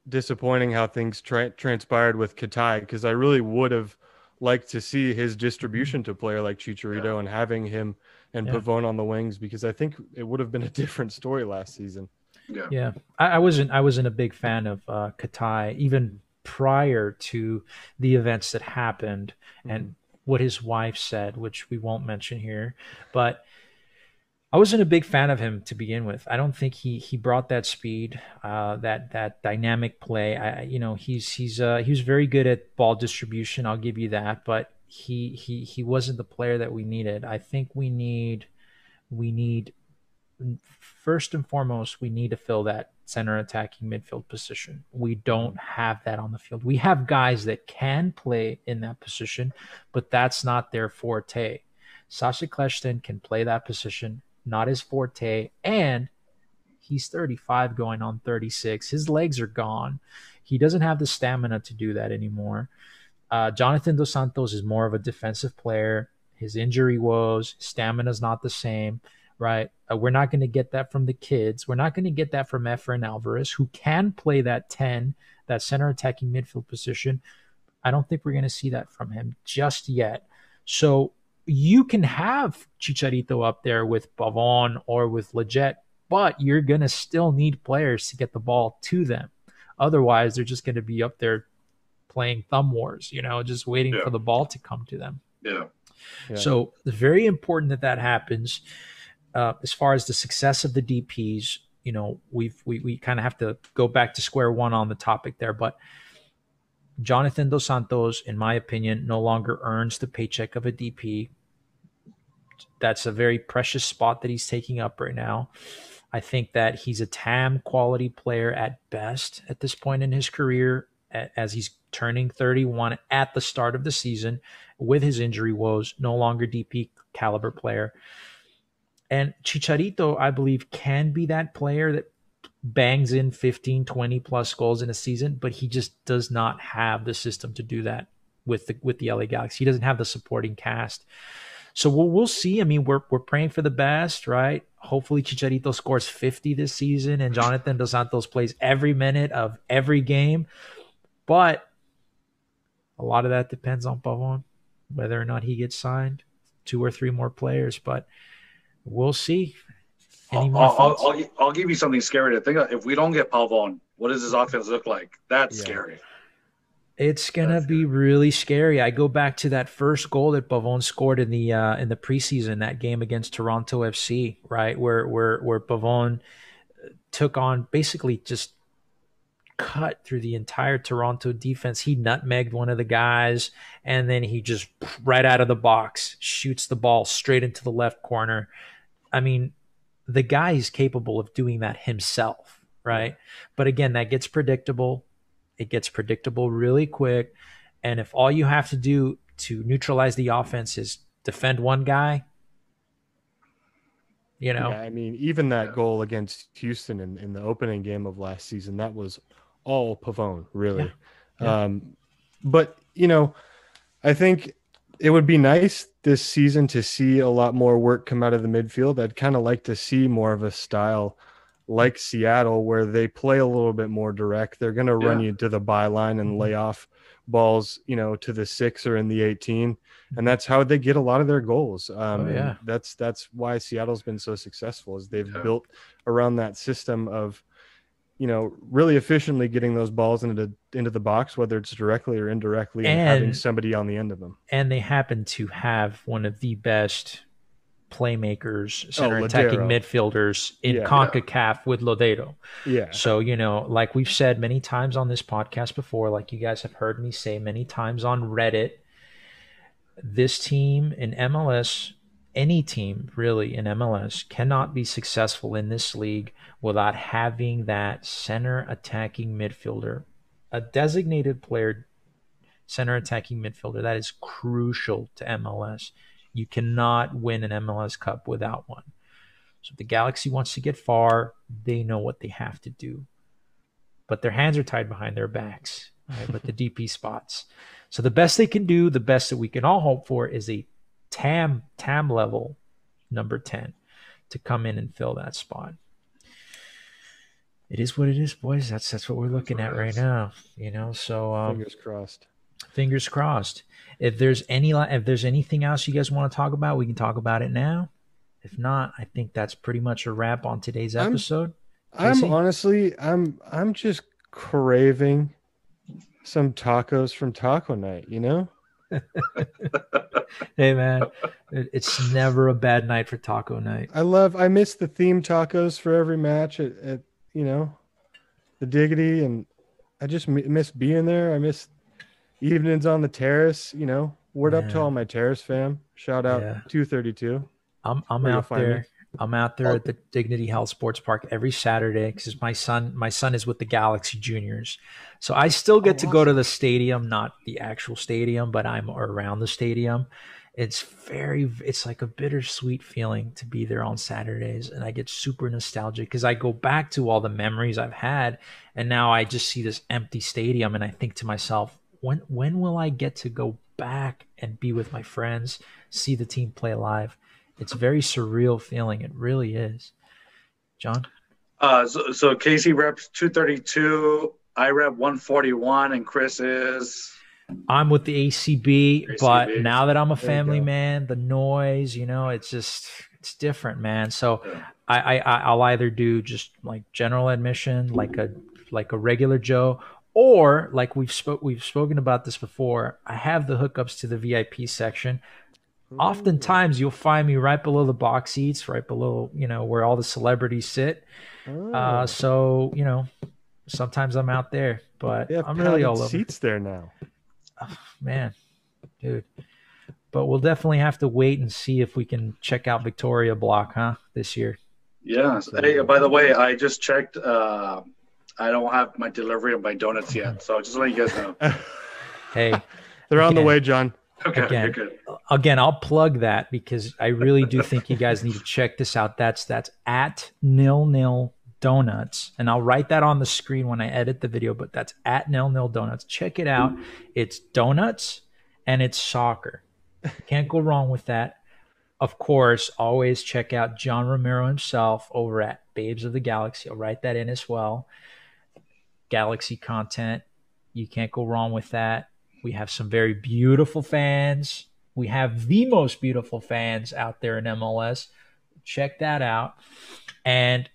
disappointing how things transpired with Katai, because I really would have liked to see his distribution to a player like Chicharito and having him and Pavone on the wings, because I think it would have been a different story last season. Yeah. I wasn't a big fan of Katai even prior to the events that happened and what his wife said, which we won't mention here, but I wasn't a big fan of him to begin with. I don't think he brought that speed, that dynamic play. He was very good at ball distribution. I'll give you that, but he wasn't the player that we needed. I think we need first and foremost, we need to fill that center attacking midfield position. We don't have that on the field. We have guys that can play in that position, but that's not their forte. Sasha Kleshten can play that position, not his forte, and he's 35 going on 36. His legs are gone. He doesn't have the stamina to do that anymore. Jonathan Dos Santos is more of a defensive player. His injury woes, stamina's not the same, right? We're not going to get that from the kids. We're not going to get that from Efrain Alvarez, who can play that 10, that center attacking midfield position. I don't think we're going to see that from him just yet. So you can have Chicharito up there with Pavon or with Leget, but you're going to still need players to get the ball to them. Otherwise, they're just going to be up there playing thumb wars, just waiting for the ball to come to them. Yeah. So it's very important that happens. As far as the success of the DPs, we kind of have to go back to square one on the topic there, but Jonathan Dos Santos, in my opinion, no longer earns the paycheck of a DP. That's a very precious spot that he's taking up right now. I think that he's a TAM quality player at best at this point in his career, as he's turning 31 at the start of the season with his injury woes, no longer DP caliber player. And Chicharito, I believe, can be that player that bangs in 15, 20 plus goals in a season, but he just does not have the system to do that with the LA Galaxy. He doesn't have the supporting cast. So we'll see. I mean, we're praying for the best, right? Hopefully Chicharito scores 50 this season and Jonathan Dos Santos plays every minute of every game. But a lot of that depends on Pavon, whether or not he gets signed, 2 or 3 more players. But we'll see. I'll give you something scary to think of. If we don't get Pavon, what does his offense look like? That's scary. It's gonna be really scary. I go back to that first goal that Pavone scored in the preseason, that game against Toronto FC, right? Where Pavone took on, basically just cut through the entire Toronto defense. He nutmegged one of the guys, and then he just right out of the box shoots the ball straight into the left corner. I mean, the guy is capable of doing that himself, right? But again, that gets predictable. It gets predictable really quick. And if all you have to do to neutralize the offense is defend one guy, Yeah, I mean, even that goal against Houston in the opening game of last season, that was all Pavone, really. Yeah. But, I think it would be nice this season to see a lot more work come out of the midfield. I'd kind of like to see more of a style like Seattle where they play a little bit more direct. They're going to run you to the byline and lay off balls, to the 6 or in the 18. And that's how they get a lot of their goals. That's why Seattle's been so successful, is they've built around that system of, really efficiently getting those balls into the box, whether it's directly or indirectly, and having somebody on the end of them. And they happen to have one of the best playmakers, center attacking midfielders in CONCACAF with Lodeiro. Yeah. So, like we've said many times on this podcast before, like you guys have heard me say many times on Reddit, this team in MLS, any team really in MLS, cannot be successful in this league without having that center attacking midfielder, a designated player, center attacking midfielder. That is crucial to MLS. You cannot win an MLS Cup without one. So if the Galaxy wants to get far, they know what they have to do. But their hands are tied behind their backs, right, with the DP spots. So the best they can do, the best that we can all hope for, is a TAM level number 10 to come in and fill that spot. It is what it is, boys. That's what we're looking at right now. So fingers crossed. Fingers crossed. If there's anything else you guys want to talk about, we can talk about it now. If not, I think that's pretty much a wrap on today's episode. I'm just craving some tacos from Taco Night, Hey man, it's never a bad night for taco night. I miss the theme tacos for every match at the Diggity, and I just miss being there. I miss evenings on the terrace. Word up to all my terrace fam. Shout out 232. I'm out there. I'm out there at the Dignity Health Sports Park every Saturday because my son is with the Galaxy Juniors. So I still get to go to the stadium, not the actual stadium, but I'm around the stadium. It's like a bittersweet feeling to be there on Saturdays. And I get super nostalgic because I go back to all the memories I've had. And now I just see this empty stadium and I think to myself, when will I get to go back and be with my friends, see the team play live? It's a very surreal feeling. It really is. John? So Casey reps 232. I rep 141, and Chris is? I'm with the ACB, but now that I'm a family man, the noise, it's different, man. So I'll either do just like general admission, like a regular Joe, or like we've spoken about this before. I have the hookups to the VIP section. Oftentimes you'll find me right below the box seats, right below, where all the celebrities sit. So, sometimes I'm out there, but I'm really all over. Seats there now. Oh, man, dude. But we'll definitely have to wait and see if we can check out Victoria Block, this year. Yeah. Hey, by the way, I just checked. I don't have my delivery of my donuts yet, so just let you guys know. Hey. They're on the way, John. Okay, again, I'll plug that because I really do think you guys need to check this out. That's at nil-nil Donuts, and I'll write that on the screen when I edit the video, but that's at Nil Nil Donuts. Check it out. It's donuts and it's soccer. Can't go wrong with that. Of course, always check out John Romero himself over at Babes of the Galaxy. I'll write that in as well. Galaxy content. You can't go wrong with that. We have some very beautiful fans. We have the most beautiful fans out there in MLS. Check that out. And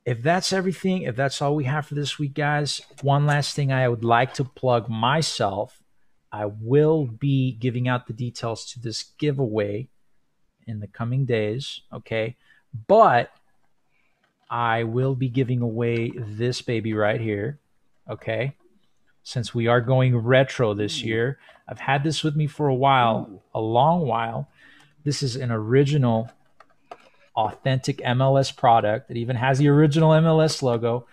if that's everything, if that's all we have for this week, guys, one last thing I would like to plug myself. I will be giving out the details to this giveaway in the coming days, okay? But I will be giving away this baby right here, okay? Since we are going retro this year. I've had this with me for a while, a long while. This is an original, authentic MLS product. It even has the original MLS logo.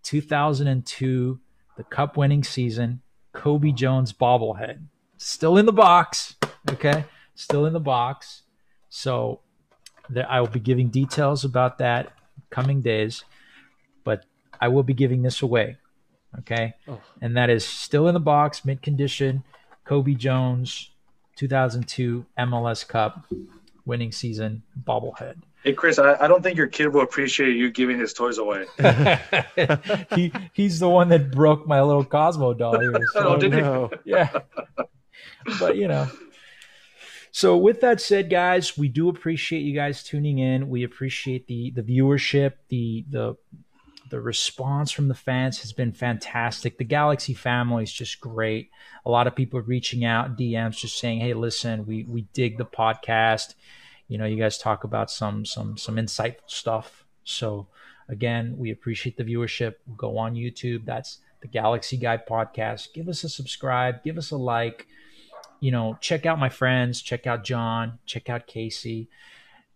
2002, the Cup winning season, Kobe Jones bobblehead. Still in the box, okay? Still in the box. So I will be giving details about that coming days, but I will be giving this away, okay? Oh. And that is still in the box, mint condition, Kobe Jones, 2002 MLS Cup winning season bobblehead. Hey, Chris, I don't think your kid will appreciate you giving his toys away. He's the one that broke my little Cosmo doll here. So, no. Yeah. But, you know. So with that said, guys, we do appreciate you guys tuning in. We appreciate the viewership. The response from the fans has been fantastic. The Galaxy family is just great. A lot of people are reaching out, DMs, just saying, hey, listen, we dig the podcast. You know, you guys talk about some insightful stuff. So again, we appreciate the viewership. Go on YouTube. That's the Galaxy Guy Podcast. Give us a subscribe. Give us a like. You know, check out my friends. Check out John. Check out Casey.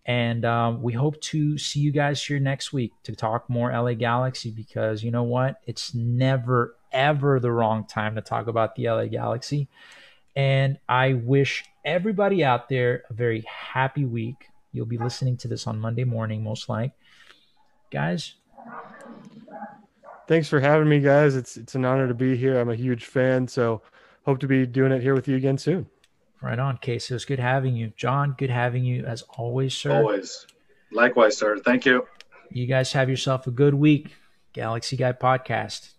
And we hope to see you guys here next week to talk more LA Galaxy, because you know what? It's never, ever the wrong time to talk about the LA Galaxy. And I wish everybody out there a very happy week. You'll be listening to this on Monday morning, most like. Guys. Thanks for having me, guys. It's an honor to be here. I'm a huge fan, so hope to be doing it here with you again soon. Right on, Casey. It was good having you. John, good having you as always, sir. Always. Likewise, sir. Thank you. You guys have yourself a good week. Galaxy Guy Podcast.